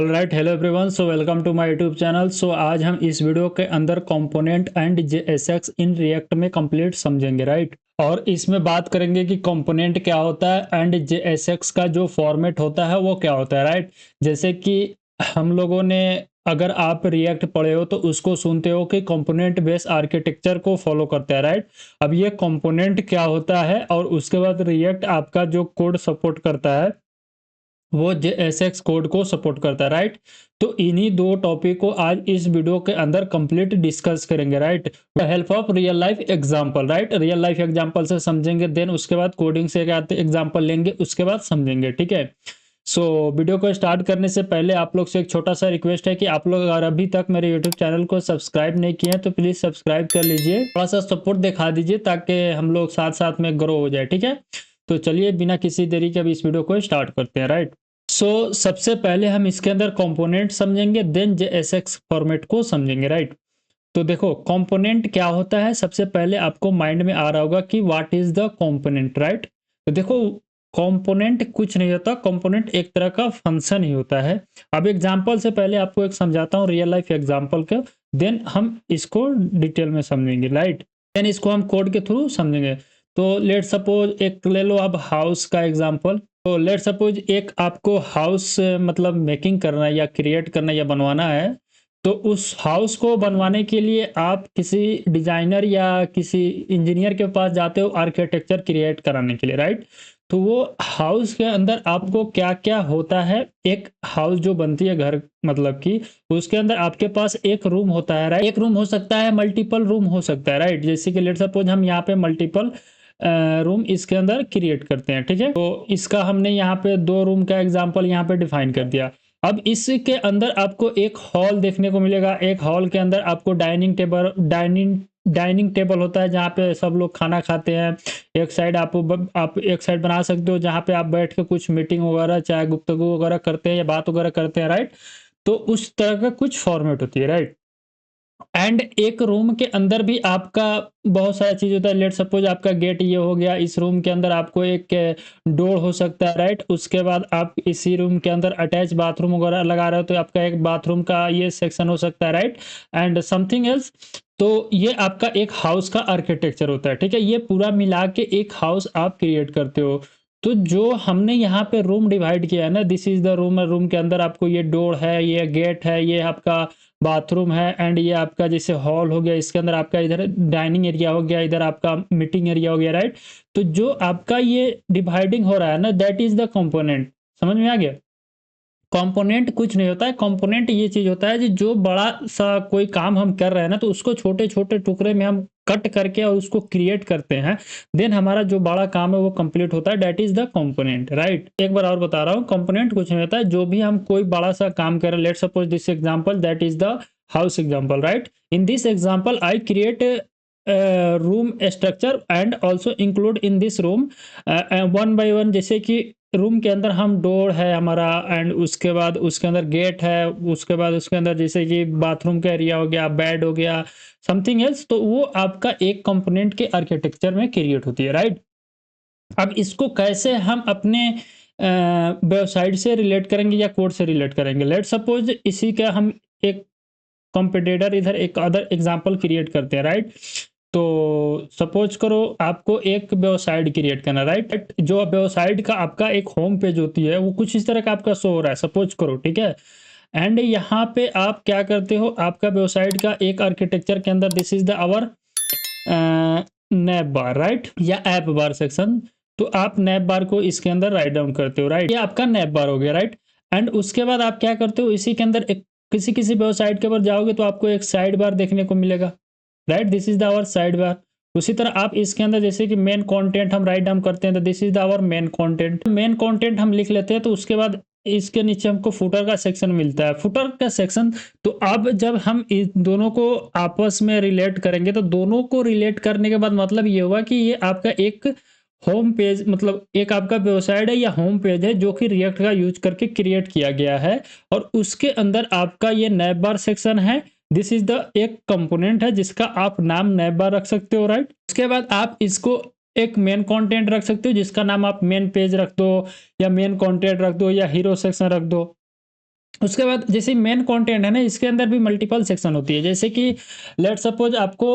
Alright, hello everyone. So welcome to my YouTube channel. So आज हम इस video के अंदर component and JSX in React में कंप्लीट समझेंगे, राइट। और इसमें बात करेंगे कि कंपोनेंट क्या होता है एंड जेएसएक्स का जो फॉर्मेट होता है वो क्या होता है, राइट। जैसे कि हम लोगों ने, अगर आप रिएक्ट पढ़े हो तो उसको सुनते हो कि कंपोनेंट बेस्ड आर्किटेक्चर को फॉलो करता है, राइट। अब ये कंपोनेंट क्या होता है और उसके बाद रिएक्ट आपका जो कोड सपोर्ट करता है वो जेएसएक्स कोड को सपोर्ट करता है, राइट। तो इन्हीं दो टॉपिक को आज इस वीडियो के अंदर कंप्लीट डिस्कस करेंगे, right. Help of real life example, right. Real life example से समझेंगे, देन उसके बाद कोडिंग से एग्जांपल लेंगे, उसके बाद समझेंगे, ठीक है। सो वीडियो को स्टार्ट करने से पहले आप लोग से एक छोटा सा रिक्वेस्ट है कि आप लोग अगर अभी तक मेरे यूट्यूब चैनल को सब्सक्राइब नहीं किए हैं तो प्लीज सब्सक्राइब कर लीजिए, थोड़ा सा सपोर्ट दिखा दीजिए ताकि हम लोग साथ साथ में ग्रो हो जाए, ठीक है। तो चलिए बिना किसी देरी के अब इस वीडियो को स्टार्ट करते हैं, राइट। सबसे पहले हम इसके अंदर कंपोनेंट समझेंगे, देन जेएसएक्स फॉर्मेट को समझेंगे, राइट। तो देखो कंपोनेंट क्या होता है, सबसे पहले आपको माइंड में आ रहा होगा कि what is the component, right. तो देखो कंपोनेंट कुछ नहीं होता, कंपोनेंट एक तरह का फंक्शन ही होता है। अब एग्जांपल से पहले आपको एक समझाता हूँ रियल लाइफ एग्जांपल का, देन हम इसको डिटेल में समझेंगे, राइट। देन इसको हम कोड के थ्रू समझेंगे। तो लेट सपोज एक ले लो अब हाउस का एग्जांपल। तो लेट सपोज एक आपको हाउस मतलब मेकिंग करना है या क्रिएट करना या बनवाना है। तो उस हाउस को बनवाने के लिए आप किसी डिजाइनर या किसी इंजीनियर के पास जाते हो आर्किटेक्चर क्रिएट कराने के लिए, राइट। तो वो हाउस के अंदर आपको क्या क्या होता है, एक हाउस जो बनती है घर मतलब कि उसके अंदर आपके पास एक रूम होता है, राइट। एक रूम हो सकता है, मल्टीपल रूम हो सकता है, राइट। जैसे कि लेट सपोज हम यहाँ पे मल्टीपल रूम इसके अंदर क्रिएट करते हैं, ठीक है। तो इसका हमने यहाँ पे 2 रूम का एग्जांपल यहाँ पे डिफाइन कर दिया। अब इसके अंदर आपको एक हॉल देखने को मिलेगा, एक हॉल के अंदर आपको डाइनिंग टेबल होता है जहाँ पे सब लोग खाना खाते हैं। एक साइड आप एक साइड बना सकते हो जहाँ पे आप बैठ के कुछ मीटिंग वगैरह चाहे गुफ्तगू वगैरह करते हैं या बात वगैरह करते हैं, राइट। तो उस तरह का कुछ फॉर्मेट होती है, राइट। एंड एक रूम के अंदर भी आपका बहुत सारा चीज होता है। लेट सपोज आपका गेट ये हो गया, इस रूम के अंदर आपको एक डोर हो सकता है, राइट। उसके बाद आप इसी रूम के अंदर अटैच बाथरूम वगैरह लगा रहे हो तो आपका एक बाथरूम का ये सेक्शन हो सकता है, राइट। And something else. तो ये आपका एक हाउस का आर्किटेक्चर होता है, ठीक है। ये पूरा मिला के एक हाउस आप क्रिएट करते हो। तो जो हमने यहाँ पे रूम डिवाइड किया है ना, this is the room. Room के अंदर आपको ये डोर है, ये गेट है, ये आपका बाथरूम है, एंड ये आपका जैसे हॉल हो गया, इसके अंदर आपका इधर डाइनिंग एरिया हो गया, इधर आपका मीटिंग एरिया हो गया, राइट। तो जो आपका ये डिवाइडिंग हो रहा है ना, दैट इज द कंपोनेंट। समझ में आ गया। कंपोनेंट कुछ नहीं होता है, कंपोनेंट ये चीज होता है कि जो बड़ा सा कोई काम हम कर रहे हैं ना तो उसको छोटे छोटे टुकड़े में हम कट करके और उसको क्रिएट करते हैं। देन हमारा जो बड़ा काम है वो कंप्लीट होता है, that is the component, right. एक बार और बता रहा हूँ, कंपोनेंट कुछ नहीं होता है, जो भी हम कोई बड़ा सा काम कर रहे हैं। Let suppose this example, that is the house example, right. In this example I create room structure and also include in this room one by one. जैसे कि रूम के अंदर हम डोर है हमारा, एंड उसके बाद उसके अंदर गेट है, उसके बाद उसके अंदर जैसे कि बाथरूम का एरिया हो गया, बेड हो गया, समथिंग एल्स। तो वो आपका एक कंपोनेंट के आर्किटेक्चर में क्रिएट होती है, राइट। अब इसको कैसे हम अपने वेबसाइट से रिलेट करेंगे या कोड से रिलेट करेंगे। लेट सपोज इसी का हम एक कंपेटिटर इधर एक अदर एग्जांपल क्रिएट करते हैं, राइट। तो सपोज करो आपको एक वेबसाइट क्रिएट करना, राइट। जो वेबसाइट का आपका एक होम पेज होती है वो कुछ इस तरह का आपका शो हो रहा है, सपोज करो, ठीक है। एंड यहाँ पे आप क्या करते हो, आपका वेबसाइट का एक आर्किटेक्चर के अंदर this is the our nap bar, right, या ऐप बार सेक्शन। तो आप नैप बार को इसके अंदर राइट डाउन करते हो, राइट। ये आपका नैप बार हो गया, राइट। एंड उसके बाद आप क्या करते हो, इसी के अंदर एक किसी किसी वेबसाइट के ऊपर जाओगे तो आपको एक साइड बार देखने को मिलेगा, right. This is the our side bar. उसी तरह आप इसके अंदर जैसे कि मेन कंटेंट हम राइट डाउन करते हैं तो this is the our main content. Main content हम लिख लेते हैं तो उसके बाद इसके नीचे हमको फुटर का सेक्शन मिलता है, फुटर का सेक्शन। तो अब जब हम इन दोनों को आपस में रिलेट करेंगे तो दोनों को रिलेट करने के बाद मतलब ये हुआ कि ये आपका एक होम पेज, मतलब एक आपका वेबसाइट है या होम पेज है जो कि रिएक्ट का यूज करके क्रिएट किया गया है। और उसके अंदर आपका ये नैप बार सेक्शन है। दिस इज द एक कंपोनेंट है जिसका आप नाम नैप बार रख सकते हो, राइट। उसके बाद आप इसको एक मेन कंटेंट रख सकते हो जिसका नाम आप मेन पेज रख दो या मेन कंटेंट रख दो या हीरो सेक्शन रख दो। उसके बाद जैसे मेन कंटेंट है ना, इसके अंदर भी मल्टीपल सेक्शन होती है। जैसे कि लेट सपोज आपको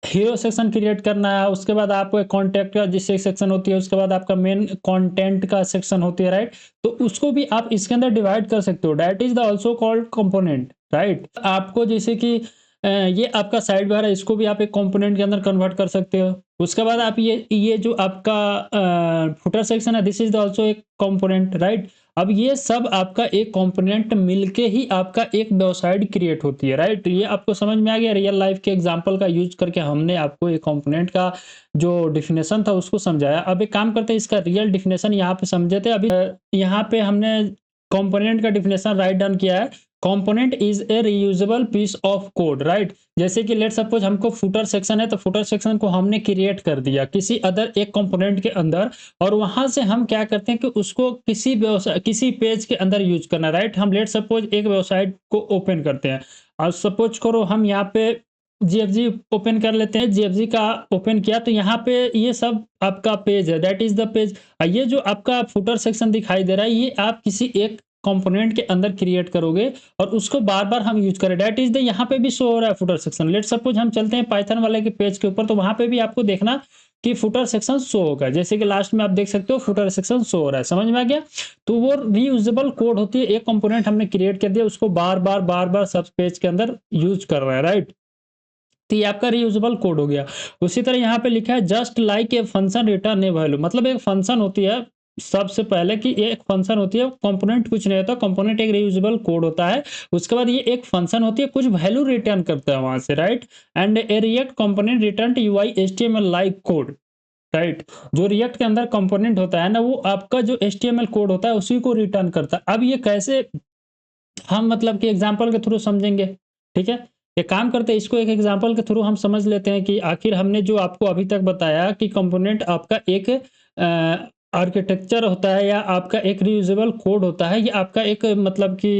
हीरो सेक्शन क्रिएट करना है, उसके बाद आपको कॉन्टैक्ट का जिससे सेक्शन होती है, उसके बाद आपका मेन कंटेंट का सेक्शन होती है, राइट। तो उसको भी आप इसके अंदर डिवाइड कर सकते हो, that is the also called component, right. आपको जैसे कि ये आपका साइड बार है, इसको भी आप एक कंपोनेंट के अंदर कन्वर्ट कर सकते हो। उसके बाद आप ये जो आपका फुटर सेक्शन है, दिस इज आल्सो एक कंपोनेंट, राइट। अब ये सब आपका एक कंपोनेंट मिलके ही आपका एक वेबसाइट क्रिएट होती है, राइट। ये आपको समझ में आ गया। रियल लाइफ के एग्जांपल का यूज करके हमने आपको एक कंपोनेंट का जो डिफिनेशन था उसको समझाया। अब एक काम करते हैं, इसका रियल डिफिनेशन यहाँ पे समझे थे। अभी यहाँ पे हमने कंपोनेंट का डिफिनेशन राइट डाउन किया है। Component is a reusable piece of code, right. जैसे कि लेट सपोज हमको फुटर सेक्शन है, तो फुटर सेक्शन को हमने क्रिएट कर दिया किसी अदर एक कंपोनेंट के अंदर, और वहां से हम क्या करते हैं कि उसको किसी पेज के अंदर यूज करना, राइट। हम लेट सपोज एक वेबसाइट को ओपन करते हैं, और सपोज करो हम यहाँ पे जीएफजी ओपन कर लेते हैं। जीएफजी का ओपन किया तो यहाँ पे ये सब आपका पेज है, दैट इज द पेज। ये जो आपका फुटर सेक्शन दिखाई दे रहा है, ये आप किसी एक कंपोनेंट के अंदर क्रिएट करोगे और उसको बार बार हम यूज करें, दैट इज द। यहाँ पे भी शो हो रहा है फुटर सेक्शन। लेट सपोज हम चलते हैं पाइथन वाले के पेज के ऊपर, तो वहां पे भी आपको देखना कि फुटर सेक्शन शो होगा। जैसे कि लास्ट में आप देख सकते हो फुटर सेक्शन शो हो रहा है, समझ में आ गया। तो वो रीयूजेबल कोड होती है, एक कंपोनेंट हमने क्रिएट कर दिया, उसको बार बार सब पेज के अंदर यूज कर रहा है, राइट। तो ये आपका रीयूजेबल कोड हो गया। उसी तरह यहाँ पे लिखा है just like a function return a value, मतलब एक फंक्शन होती है। सबसे पहले कि ये एक फंक्शन होती है, कंपोनेंट कुछ नहीं होता, कंपोनेंट एक रीयूजेबल कोड होता है। उसके बाद ये एक फंक्शन होती है, कुछ वैल्यू रिटर्न करता है वहां से, right. And A react component return UI HTML like code, right. जो रिएक्ट के अंदर कंपोनेंट होता है ना, वो आपका जो एचटीएमएल कोड होता है उसी को रिटर्न करता है। अब ये कैसे हम मतलब कि एग्जांपल के थ्रू समझेंगे, ठीक है। एक काम करते हैं, इसको एक एग्जांपल के थ्रू हम समझ लेते हैं कि आखिर हमने जो आपको अभी तक बताया कि कंपोनेंट आपका एक आर्किटेक्चर होता है या आपका एक रीयूजेबल कोड होता है, ये आपका एक मतलब कि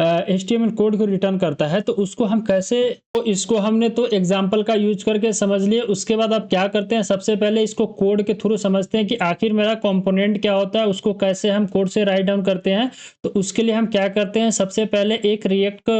एचटीएमएल कोड को रिटर्न करता है। तो उसको हम कैसे, तो इसको हमने तो एग्जांपल का यूज करके समझ लिए। उसके बाद आप क्या करते हैं, सबसे पहले इसको कोड के थ्रू समझते हैं कि आखिर मेरा कंपोनेंट क्या होता है, उसको कैसे हम कोड से राइट डाउन करते हैं। तो उसके लिए हम क्या करते हैं, सबसे पहले एक रिएक्ट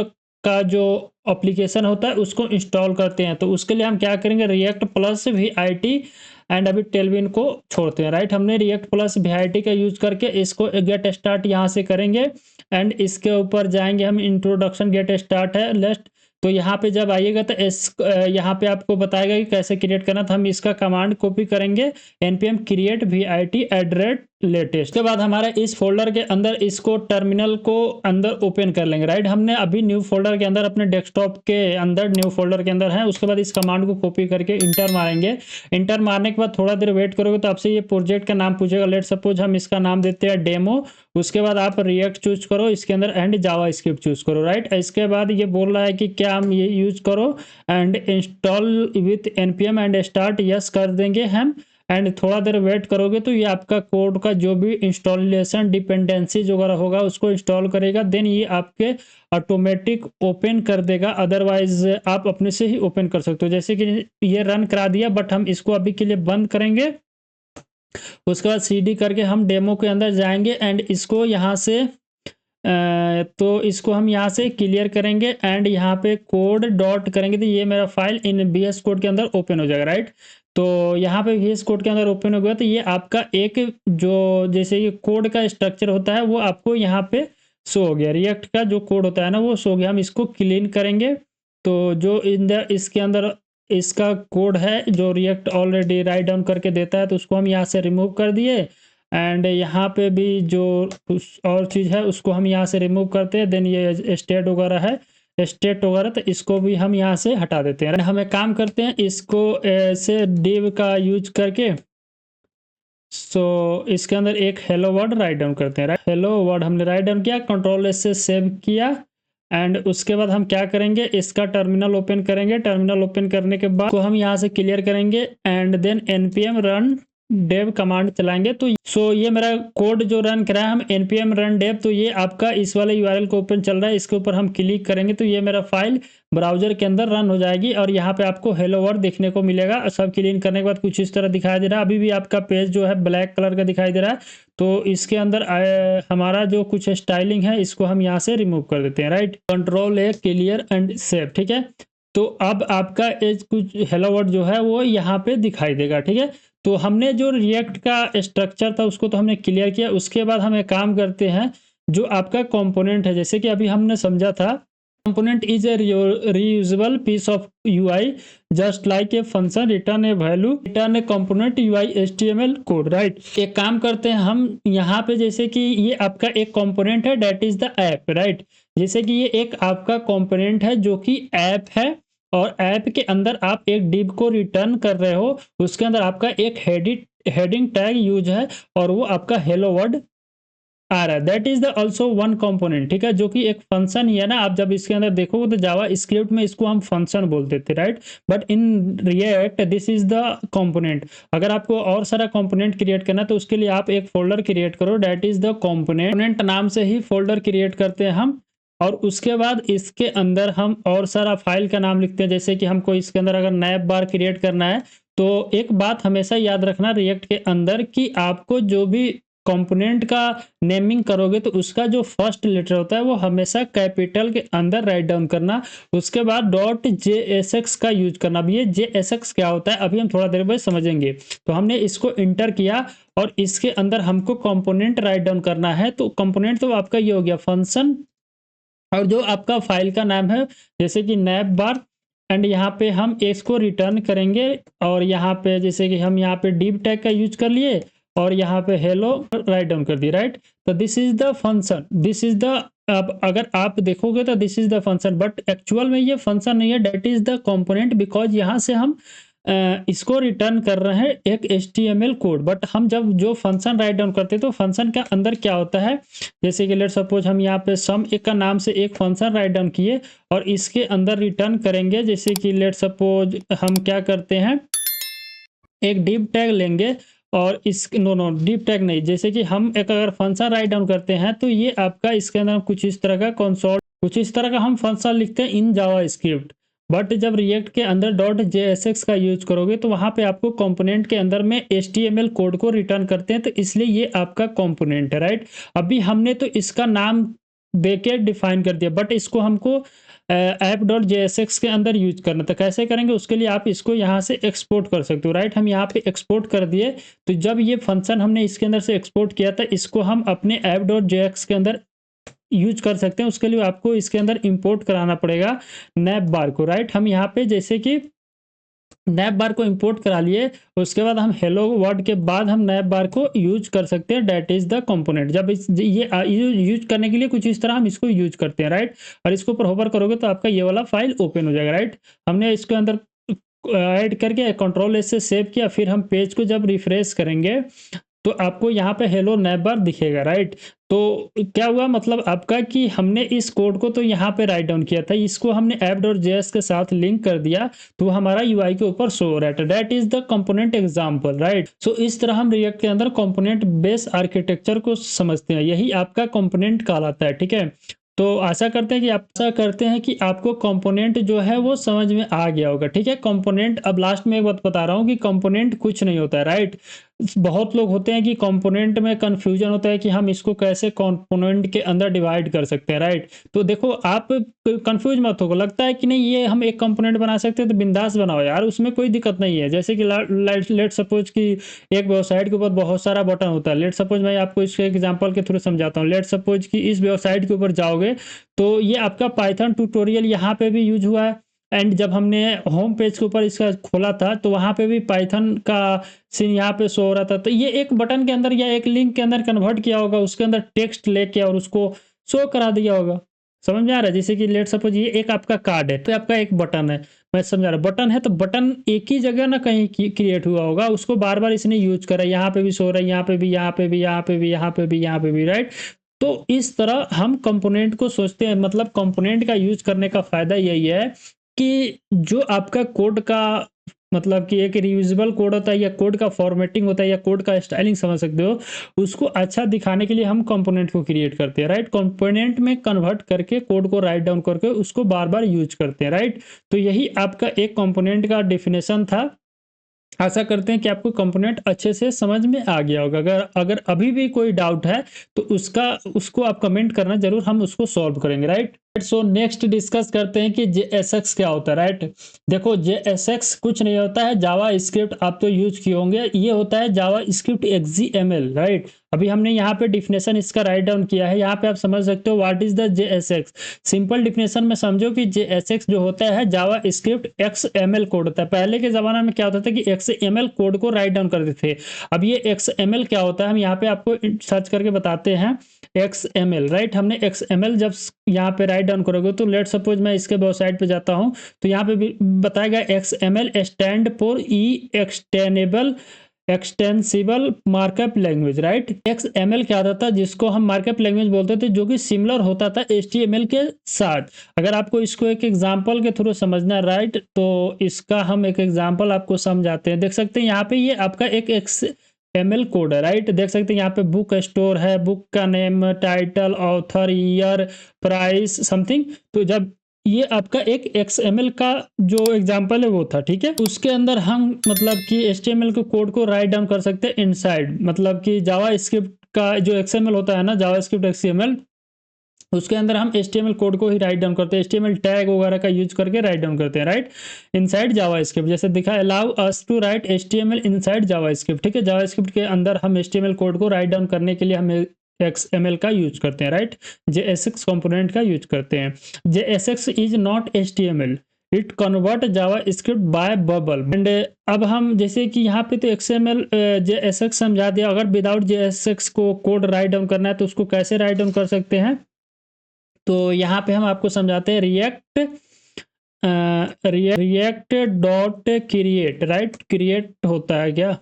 का जो एप्लीकेशन होता है उसको इंस्टॉल करते हैं। तो उसके लिए हम क्या करेंगे, रिएक्ट प्लस वीआईटी एंड अभी टेलविन को छोड़ते हैं, राइट। हमने रिएक्ट प्लस वीआईटी का यूज करके इसको गेट स्टार्ट यहाँ से करेंगे, एंड इसके ऊपर जाएंगे हम, इंट्रोडक्शन गेट स्टार्ट है लेस्ट। तो यहाँ पे जब आइएगा तो इस यहाँ पे आपको बताएगा कि कैसे क्रिएट करना। था हम इसका कमांड कॉपी करेंगे, npm create vid @लेटेस्ट के बाद हमारा इस फोल्डर के अंदर इसको टर्मिनल को अंदर ओपन कर लेंगे, राइट। हमने अभी न्यू फोल्डर के अंदर अपने डेस्कटॉप के अंदर न्यू फोल्डर के अंदर है। उसके बाद इस कमांड को कॉपी करके इंटर मारेंगे। इंटर मारने के बाद थोड़ा देर वेट करोगे तो आपसे ये प्रोजेक्ट का नाम पूछेगा। लेट सपोज हम इसका नाम देते हैं डेमो। उसके बाद आप रिएक्ट चूज करो, इसके अंदर एंड जावा स्क्रिप्ट चूज करो, राइट। इसके बाद ये बोल रहा है कि क्या हम ये यूज करो and install with npm and start, yes कर देंगे हम। एंड थोड़ा देर वेट करोगे तो ये आपका कोड का जो भी इंस्टॉलेशन डिपेंडेंसीज वगैरह होगा उसको इंस्टॉल करेगा। देन ये आपके ऑटोमेटिक ओपन कर देगा, अदरवाइज आप अपने से ही ओपन कर सकते हो। जैसे कि ये रन करा दिया, बट हम इसको अभी के लिए बंद करेंगे। उसके बाद cd करके हम डेमो के अंदर जाएंगे एंड इसको यहाँ से तो इसको हम यहाँ से क्लियर करेंगे एंड यहाँ पे कोड डॉट करेंगे तो ये मेरा फाइल इन VS कोड के अंदर ओपन हो जाएगा, राइट। तो यहाँ पे VS कोड के अंदर ओपन हो गया, तो ये आपका एक जो जैसे ये कोड का स्ट्रक्चर होता है वो आपको यहाँ पे शो हो गया। रिएक्ट का जो कोड होता है ना वो शो हो गया। हम इसको क्लीन करेंगे, तो जो इसके अंदर इसका कोड है जो रिएक्ट ऑलरेडी राइट डाउन करके देता है, तो उसको हम यहाँ से रिमूव कर दिए। एंड यहाँ पे भी जो और चीज़ है उसको हम यहाँ से रिमूव करते हैं। देन ये स्टेट वगैरह है, स्टेट वगैरह, तो इसको भी हम यहाँ से हटा देते हैं। हम एक काम करते हैं, इसको ऐसे डिव का यूज करके सो इसके अंदर एक हेलो वर्ड राइट डाउन करते हैं, राइट। हेलो वर्ड हमने राइट डाउन किया, कंट्रोल एस से सेव किया। एंड उसके बाद हम क्या करेंगे, इसका टर्मिनल ओपन करेंगे। टर्मिनल ओपन करने के बाद तो हम यहाँ से क्लियर करेंगे and then npm run dev command चलाएंगे तो ये मेरा कोड जो रन करा है हम npm run dev, तो ये आपका इस वाले यूआरएल को ओपन चल रहा है, इसके ऊपर हम क्लिक करेंगे तो ये मेरा फाइल ब्राउजर के अंदर रन हो जाएगी और यहाँ पे आपको हेलो वर्ल्ड देखने को मिलेगा। सब क्लीन करने के बाद कुछ इस तरह दिखाई दे रहा है। अभी भी आपका पेज जो है ब्लैक कलर का दिखाई दे रहा है, तो इसके अंदर हमारा जो कुछ स्टाइलिंग है इसको हम यहाँ से रिमूव कर देते हैं, right. Control A clear and save, ठीक है। तो अब आपका एज कुछ हेलो वर्ल्ड जो है वो यहाँ पे दिखाई देगा, ठीक है। तो हमने जो रिएक्ट का स्ट्रक्चर था उसको तो हमने क्लियर किया। उसके बाद हम एक काम करते हैं, जो आपका कंपोनेंट है, जैसे कि अभी हमने समझा था, component is a reusable piece of UI just like a function return a value return a component UI HTML code, right. एक काम करते हैं हम यहाँ पे, जैसे कि ये आपका एक कंपोनेंट है that is the app, right. जैसे कि ये एक आपका कंपोनेंट है जो कि ऐप है और ऐप के अंदर आप एक डिव को रिटर्न कर रहे हो, उसके अंदर आपका एक हेडिंग टैग यूज है और वो आपका हेलो वर्ल्ड आ रहा है। That is the also one component, ठीक है, जो कि एक फंक्शन ही है ना। आप जब इसके अंदर देखोगे तो जावा स्क्रिप्ट में इसको हम फंक्शन बोलते थे, right, but in React this is the component. अगर आपको और सारा कंपोनेंट क्रिएट करना है तो उसके लिए आप एक फोल्डर क्रिएट करो, दैट इज द कंपोनेंट नाम से ही फोल्डर क्रिएट करते हैं हम। और उसके बाद इसके अंदर हम और सारा फाइल का नाम लिखते हैं। जैसे कि हमको इसके अंदर अगर नैप बार क्रिएट करना है तो एक बात हमेशा याद रखना रिएक्ट के अंदर कि आपको जो भी कंपोनेंट का नेमिंग करोगे तो उसका जो फर्स्ट लेटर होता है वो हमेशा कैपिटल के अंदर राइट डाउन करना। उसके बाद .jsx का यूज करना। अब ये JSX क्या होता है अभी हम थोड़ा देर बाद समझेंगे। तो हमने इसको इंटर किया और इसके अंदर हमको कंपोनेंट राइट डाउन करना है। तो कंपोनेंट तो आपका ये हो गया फंक्शन, और जो आपका फाइल का नाम है जैसे कि नैप बार, एंड यहाँ पे हम इसको रिटर्न करेंगे। और यहाँ पे जैसे कि हम यहाँ पे डिव टैग का यूज कर लिए और यहाँ पे हेलो राइट डाउन कर दिए, राइट। तो this is the function, this is the, अब अगर आप देखोगे तो this is the function, but actual में ये फंक्शन नहीं है, that is the component, because यहाँ से हम इसको रिटर्न कर रहे हैं एक HTML कोड। बट हम जब जो फंक्शन राइट डाउन करते हैं तो फंक्शन के अंदर क्या होता है, जैसे कि लेट सपोज हम यहाँ पे सम एक का नाम से एक फंक्शन राइट डाउन किए और इसके अंदर रिटर्न करेंगे। जैसे कि लेट सपोज हम क्या करते हैं, एक डिव टैग लेंगे और इस नो डिव टैग नहीं, जैसे कि हम एक अगर फंक्शन राइट डाउन करते हैं तो ये आपका इसके अंदर कुछ इस तरह का कंसोल, कुछ इस तरह का हम फंक्शन लिखते हैं इन जावा स्क्रिप्ट। बट जब रिएक्ट के अंदर .jsx का यूज करोगे तो वहां पे आपको कंपोनेंट के अंदर में HTML कोड को रिटर्न करते हैं, तो इसलिए ये आपका कंपोनेंट है, राइट। अभी हमने तो इसका नाम देके डिफाइन कर दिया, बट इसको हमको app.jsx के अंदर यूज करना था। कैसे करेंगे उसके लिए आप इसको यहाँ से एक्सपोर्ट कर सकते हो, राइट। हम यहाँ पे एक्सपोर्ट कर दिए, तो जब ये फंक्शन हमने इसके अंदर से एक्सपोर्ट किया था इसको हम अपने app.js के अंदर यूज कर सकते हैं। उसके लिए आपको इसके अंदर इंपोर्ट कराना पड़ेगा नैप बार को, राइट। हम यहाँ पे जैसे कि नैप बार को इंपोर्ट करा लिए, उसके बाद हम हेलो वर्ड के बाद हम नैप बार को यूज कर सकते हैं, डेट इज द कंपोनेंट। जब ये यूज करने के लिए कुछ इस तरह हम इसको यूज करते हैं, राइट। और इसको ऊपर होवर करोगे तो आपका ये वाला फाइल ओपन हो जाएगा, राइट। हमने इसके अंदर ऐड करके कंट्रोल S से सेव किया, फिर हम पेज को जब रिफ्रेश करेंगे तो आपको यहाँ पे हेलो नैप बार दिखेगा, राइट। तो क्या हुआ मतलब आपका कि हमने इस कोड को तो यहाँ पे राइट डाउन किया था, इसको हमने app.js के साथ लिंक कर दिया तो हमारा UI के ऊपर शो हो रहा है। That is the component example, right. So इस तरह हम रिएक्ट के अंदर कंपोनेंट बेस्ड आर्किटेक्चर को समझते हैं, यही आपका कंपोनेंट कहलाता है, ठीक है। तो आशा करते हैं कि आपको कंपोनेंट जो है वो समझ में आ गया होगा, ठीक है। कंपोनेंट, अब लास्ट में एक बात बता रहा हूँ कि कंपोनेंट कुछ नहीं होता है, राइट। बहुत लोग होते हैं कि कंपोनेंट में कंफ्यूजन होता है कि हम इसको कैसे कंपोनेंट के अंदर डिवाइड कर सकते हैं, राइट। तो देखो आप कंफ्यूज मत हो, लगता है कि नहीं ये हम एक कंपोनेंट बना सकते हैं तो बिंदास बनाओ यार, उसमें कोई दिक्कत नहीं है। जैसे कि लेट सपोज कि एक वेबसाइट के ऊपर बहुत सारा बटन होता है। लेट सपोज मैं आपको इसके एग्जांपल के थ्रू समझाता हूँ। लेट सपोज कि इस वेबसाइट के ऊपर जाओगे तो ये आपका पाइथन ट्यूटोरियल यहाँ पे भी यूज हुआ है, एंड जब हमने होम पेज के ऊपर इसका खोला था तो वहाँ पे भी पाइथन का सीन यहाँ पे शो हो रहा था। तो ये एक बटन के अंदर या एक लिंक के अंदर कन्वर्ट किया होगा, उसके अंदर टेक्स्ट लेके और उसको शो करा दिया होगा। समझ में आ रहा है। जैसे कि लेट सपोज ये एक आपका कार्ड है तो आपका एक बटन है, मैं समझा रहा, बटन है तो बटन एक ही जगह ना कहीं क्रिएट हुआ होगा, उसको बार बार इसने यूज करा, यहाँ पे भी शो रहा है, यहाँ पे भी, यहाँ पे भी, यहाँ पे भी, यहाँ पे भी, यहाँ पे भी, राइट। तो इस तरह हम कंपोनेंट को सोचते हैं। मतलब कंपोनेंट का यूज करने का फायदा यही है कि जो आपका कोड का मतलब कि एक रियूजेबल कोड होता है या कोड का फॉर्मेटिंग होता है या कोड का स्टाइलिंग समझ सकते हो, उसको अच्छा दिखाने के लिए हम कंपोनेंट को क्रिएट करते हैं, राइट। कंपोनेंट में कन्वर्ट करके कोड को राइट डाउन करके उसको बार बार यूज करते हैं, राइट। तो यही आपका एक कंपोनेंट का डेफिनेशन था। आशा करते हैं कि आपको कंपोनेंट अच्छे से समझ में आ गया होगा। अगर अगर अभी भी कोई डाउट है तो उसको आप कमेंट करना जरूर, हम उसको सॉल्व करेंगे, राइट। सो नेक्स्ट डिस्कस करते हैं कि JSX क्या होता है, राइट। देखो JSX कुछ नहीं होता है, जावा स्क्रिप्ट आप तो यूज किए होंगे, ये होता है जावा स्क्रिप्ट XAML, राइट। अभी हमने यहाँ पे डिफिनेशन इसका राइट डाउन किया है, यहाँ पे आप समझ सकते हो what is the JSX। Simple definition में समझो कि JSX जो होता है जावा स्क्रिप्ट XML कोड होता है। पहले के जमाना में क्या होता था कि XML कोड को राइट डाउन करते थे। अब ये XML क्या होता है हम यहाँ पे आपको सर्च करके बताते हैं। XML, right. हमने XML जब यहाँ पे राइट डाउन करोगे तो लेट सपोज मैं इसके वेबसाइट पे जाता हूँ तो यहाँ पे भी बताएगा XML stand for extensible markup language, right. XML क्या होता था जिसको हम मार्कअप लैंग्वेज बोलते थे, जो कि सिमिलर होता था HTML के साथ। अगर आपको इसको एक एग्जांपल के थ्रू समझना, राइट, तो इसका हम एक एग्जांपल आपको समझाते हैं। देख सकते हैं यहाँ पे ये आपका एक XML कोड है, राइट। देख सकते हैं यहाँ पे बुक स्टोर है, बुक का name, title, author, year, price, something. तो जब ये आपका एक XML का जो एग्जांपल है वो था, ठीक है। उसके अंदर हम मतलब कि HTML के कोड को राइट डाउन कर सकते हैं इनसाइड, मतलब कि जावा स्क्रिप्ट का जो XML होता है ना, जावा स्क्रिप्ट XML, उसके अंदर हम HTML कोड को ही राइट डाउन करते हैं, HTML टैग वगैरह का यूज करके राइट डाउन करते हैं, राइट, इनसाइड जावा स्क्रिप्ट। जैसे दिखा allow us to write HTML inside JavaScript, ठीक है। जावा स्क्रिप्ट के अंदर हम HTML कोड को राइट डाउन करने के लिए हम XML का यूज करते हैं, राइट। JSX कंपोनेंट का यूज करते हैं। JSX is not HTML, it convert JavaScript by Babel. And अब हम जैसे कि यहाँ पे तो XML JSX समझा दिया, अगर विदाउट JSX को कोड राइट डाउन करना है तो उसको कैसे राइट डाउन कर सकते हैं, तो यहाँ पे हम आपको समझाते हैं react dot create, right. Create होता है क्या,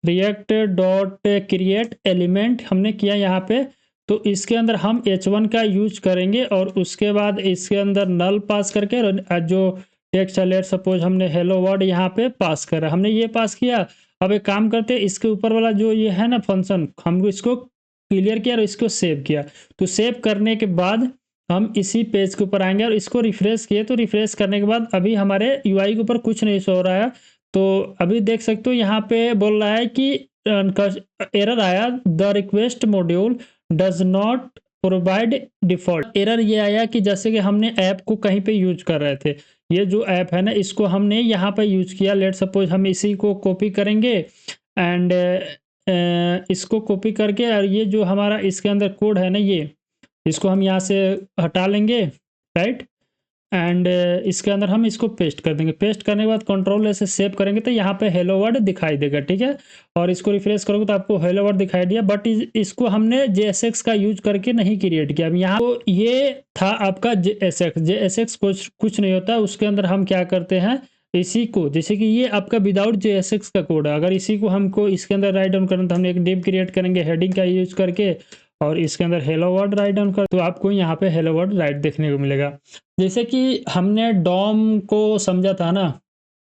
रिएक्ट डॉट क्रिएट एलिमेंट हमने किया यहाँ पे। तो इसके अंदर हम H1 का यूज करेंगे और उसके बाद इसके अंदर नल पास करके जो टेक्स्ट है, लेट सपोज हमने हेलो वर्ड यहाँ पे पास करा, हमने ये पास किया। अब एक काम करते हैं, इसके ऊपर वाला जो ये है ना फंक्शन, हम इसको क्लियर किया और इसको सेव किया। तो सेव करने के बाद हम इसी पेज के ऊपर आएंगे और इसको रिफ्रेश किए, तो रिफ्रेश करने के बाद अभी हमारे UI के ऊपर कुछ नहीं शो हो रहा है। तो अभी देख सकते हो यहाँ पे बोल रहा है कि एरर आया, the request module does not provide default. Error ये आया कि जैसे कि हमने ऐप को कहीं पे यूज कर रहे थे, ये जो ऐप है ना इसको हमने यहाँ पे यूज किया। लेट सपोज हम इसी को कॉपी करेंगे एंड इसको कॉपी करके, और ये जो हमारा इसके अंदर कोड है ना, ये इसको हम यहाँ से हटा लेंगे, राइट। एंड इसके अंदर हम इसको पेस्ट कर देंगे। पेस्ट करने के बाद कंट्रोल से सेव करेंगे तो यहाँ पे हेलो वर्ड दिखाई देगा, ठीक है। और इसको रिफ्रेश करोगे तो आपको हेलो वर्ड दिखाई दिया, बट इसको हमने JSX का यूज करके नहीं क्रिएट किया। अब यहाँ तो ये था आपका JSX कुछ नहीं होता। उसके अंदर हम क्या करते हैं, इसी को, जैसे कि ये आपका विदाउट JSX का कोड है, अगर इसी को हमको इसके अंदर राइट डाउन करना तो हमने एक डिव क्रिएट करेंगे हेडिंग का यूज करके और इसके अंदर हेलो वर्ड राइट डाउन कर, तो आपको यहाँ पे हेलो वर्ड राइट देखने को मिलेगा। जैसे कि हमने डॉम को समझा था ना,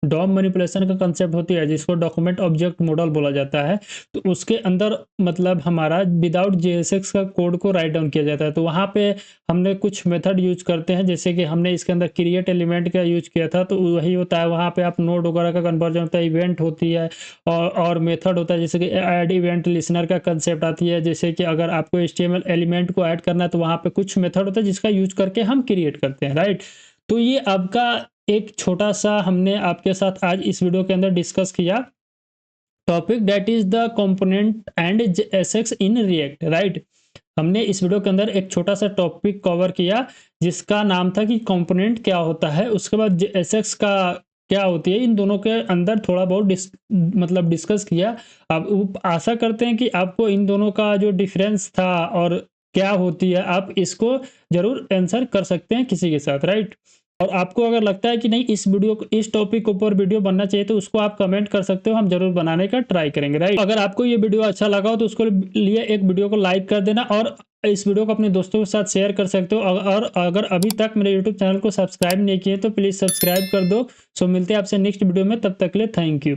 डॉम मैनिपुलेशन का कंसेप्ट होती है जिसको डॉक्यूमेंट ऑब्जेक्ट मॉडल बोला जाता है। तो उसके अंदर मतलब हमारा विदाउट JSX का कोड को राइट डाउन किया जाता है। तो वहाँ पे हमने कुछ मेथड यूज करते हैं, जैसे कि हमने इसके अंदर क्रिएट एलिमेंट का यूज किया था, तो वही होता है। वहाँ पे आप नोड वगैरह का कन्वर्जन होता है, इवेंट होती है और मेथड होता है, जैसे कि ऐड इवेंट लिसनर का कंसेप्ट आती है। जैसे कि अगर आपको HTML एलिमेंट को ऐड करना है तो वहाँ पे कुछ मेथड होता है जिसका यूज करके हम क्रिएट करते हैं, राइट। तो ये आपका एक छोटा सा हमने आपके साथ आज इस वीडियो के अंदर डिस्कस किया topic, that is the component and JSX in React, right. हमने इस वीडियो के अंदर एक छोटा सा टॉपिक कवर किया जिसका नाम था कि कंपोनेंट क्या होता है, उसके बाद JSX का क्या होती है, इन दोनों के अंदर थोड़ा बहुत मतलब डिस्कस किया। अब आशा करते हैं कि आपको इन दोनों का जो डिफरेंस था और क्या होती है, आप इसको जरूर आंसर कर सकते हैं किसी के साथ, राइट। और आपको अगर लगता है कि नहीं इस टॉपिक के ऊपर वीडियो बनना चाहिए तो उसको आप कमेंट कर सकते हो, हम जरूर बनाने का ट्राई करेंगे, राइट। अगर आपको ये वीडियो अच्छा लगा हो तो उसको लिए एक वीडियो को लाइक कर देना और इस वीडियो को अपने दोस्तों के साथ शेयर कर सकते हो। और अगर अभी तक मेरे यूट्यूब चैनल को सब्सक्राइब नहीं किए तो प्लीज़ सब्सक्राइब कर दो। सो मिलते हैं आपसे नेक्स्ट वीडियो में, तब तक के लिए थैंक यू।